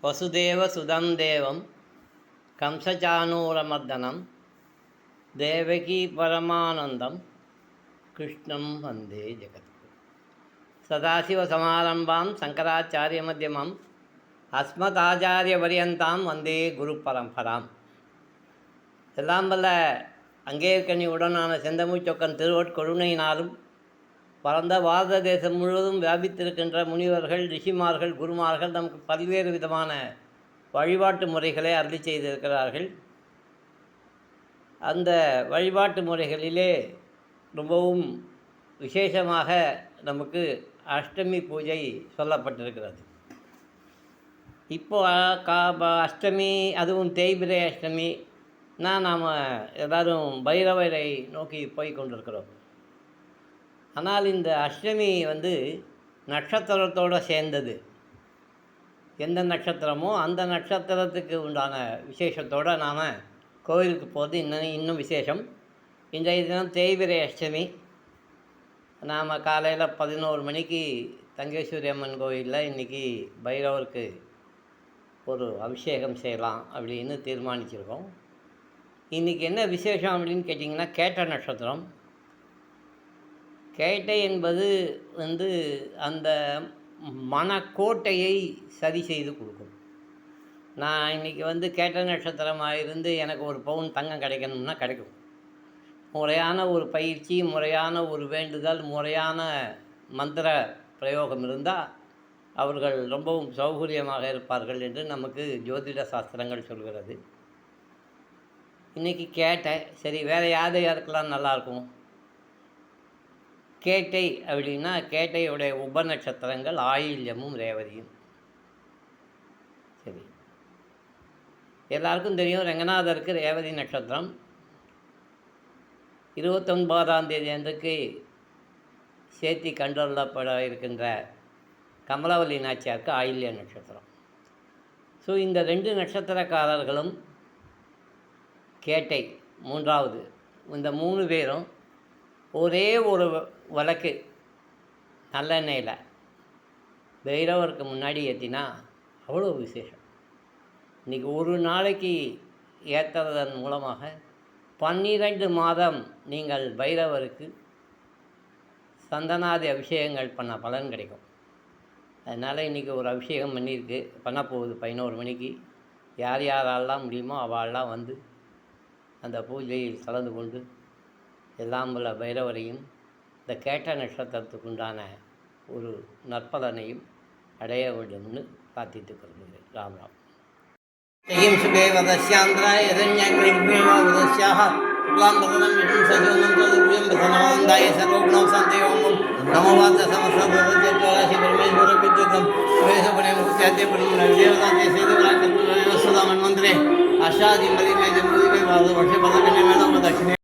வசுதேவசுதம் தேவம் கம்சச்சானூரமர்தனம் தேவகி பரமானந்தம் கிருஷ்ணம் வந்தே ஜெகத்குரு. சதாசிவசமாரம்பாம் சங்கராச்சாரிய மத்தியமம் அஸ்மதாச்சாரிய பரியந்தாம் வந்தே குரு பரம்பராம். எல்லாம் வல்ல அங்கேற்கனி உடனான செந்தமிழ்ச்சொக்கன் திருவட்கொழுனையினாலும் பரந்த பாரத தேசம் முழுவதும் வியாபித்திருக்கின்ற முனிவர்கள், ரிஷிமார்கள், குருமார்கள் நமக்கு பல்வேறு விதமான வழிபாட்டு முறைகளை அருளி செய்திருக்கிறார்கள். அந்த வழிபாட்டு முறைகளிலே ரொம்பவும் விசேஷமாக நமக்கு அஷ்டமி பூஜை சொல்லப்பட்டிருக்கிறது. இப்போ அஷ்டமி, அதுவும் தேய்பிரை அஷ்டமினா நாம் எல்லோரும் பைரவரை நோக்கி போய் கொண்டிருக்கிறோம். ஆனால் இந்த அஷ்டமி நட்சத்திரத்தோடு சேர்ந்தது. எந்த நட்சத்திரமோ அந்த நட்சத்திரத்துக்கு உண்டான விசேஷத்தோடு நாம் கோவிலுக்கு போகிறது இன்னும் விசேஷம். இன்றைய தினம் தேய்பிரை அஷ்டமி. நாம் காலையில் 11 மணிக்கு தங்கேஸ்வரி அம்மன் கோவிலில் இன்றைக்கி பைரவருக்கு ஒரு அபிஷேகம் செய்யலாம் அப்படின்னு தீர்மானிச்சிருக்கோம். இன்றைக்கி என்ன விசேஷம் அப்படின்னு கேட்டிங்கன்னா, கேட்ட நட்சத்திரம். கேட்டை என்பது அந்த மனக்கோட்டையை சரி செய்து கொடுக்கும். நான் இன்றைக்கி கேட்ட நட்சத்திரமாக இருந்து எனக்கு ஒரு பவுன் தங்கம் கிடைக்கணும்னா கிடைக்கும். முறையான ஒரு பயிற்சி, முறையான ஒரு வேண்டுதல், முறையான மந்திர பிரயோகம் இருந்தால் அவர்கள் ரொம்பவும் சௌகரியமாக இருப்பார்கள் என்று நமக்கு ஜோதிட சாஸ்திரங்கள் சொல்கிறது. இன்றைக்கி கேட்டை சரி, வேறு யாருக்கெல்லாம் நல்லாயிருக்கும்? கேட்டை அப்படின்னா, கேட்டையுடைய உபநட்சத்திரங்கள் ஆயில்யமும் ரேவதியும். சரி, எல்லாருக்கும் தெரியும் ரங்கநாதருக்கு ரேவதி நட்சத்திரம். 29ஆம் தேதி அன்றைக்கு சேர்த்தி கண்டொள்ளப்பட இருக்கின்ற கமலவல்லி நாச்சியாருக்கு ஆயில்ய நட்சத்திரம். ஸோ இந்த 2 நட்சத்திரக்காரர்களும் கேட்டை மூன்றாவது, இந்த 3 பேரும் ஒரே ஒரு விளக்கு நல்லெண்ணெயில் பைரவருக்கு முன்னாடி ஏற்றினா அவ்வளோ விசேஷம். இன்றைக்கி ஒரு நாளைக்கு ஏற்றுறதன் மூலமாக 12 மாதம் நீங்கள் பைரவருக்கு சந்தனாதி அபிஷேகங்கள் பண்ண பலன் கிடைக்கும். அதனால் இன்றைக்கி ஒரு அபிஷேகம் பண்ண போகுது 11 மணிக்கு. யாரெல்லாம் முடியுமோ அவெல்லாம் அந்த பூஜையில் கலந்து கொண்டு எல்லாம் உள்ள பைரவரையும் இந்த கேட்ட நட்சத்திரத்துக்கு உண்டான ஒரு நற்பலனையும் அடைய வேண்டும்னு பிரார்த்தித்து கொள்கிறேன். ராம் ராம். ஜெயம் சுபே வதஸ்யாந்திராய யதன்யாக்ரேவதஸ்யாக சுக்லாம்பரம் விஷ்ணு சஜோனம் பிரதிபியம் பிரசன்னவந்தாய சர்வகுணோசாந்தயோமம் நமோவாத சமஸ்தபவஜத்வாசி பரமேஸ்வர வித்யுதம் வேசபனே முக்தியாத்யபனம் நவிதேவதாந்தே சேதுவராஜ சுதா மன்வந்திரே அஷாதி மதிமே ஜம்புதிவே வாத வருஷ பதகனே மேலம் தட்சிணே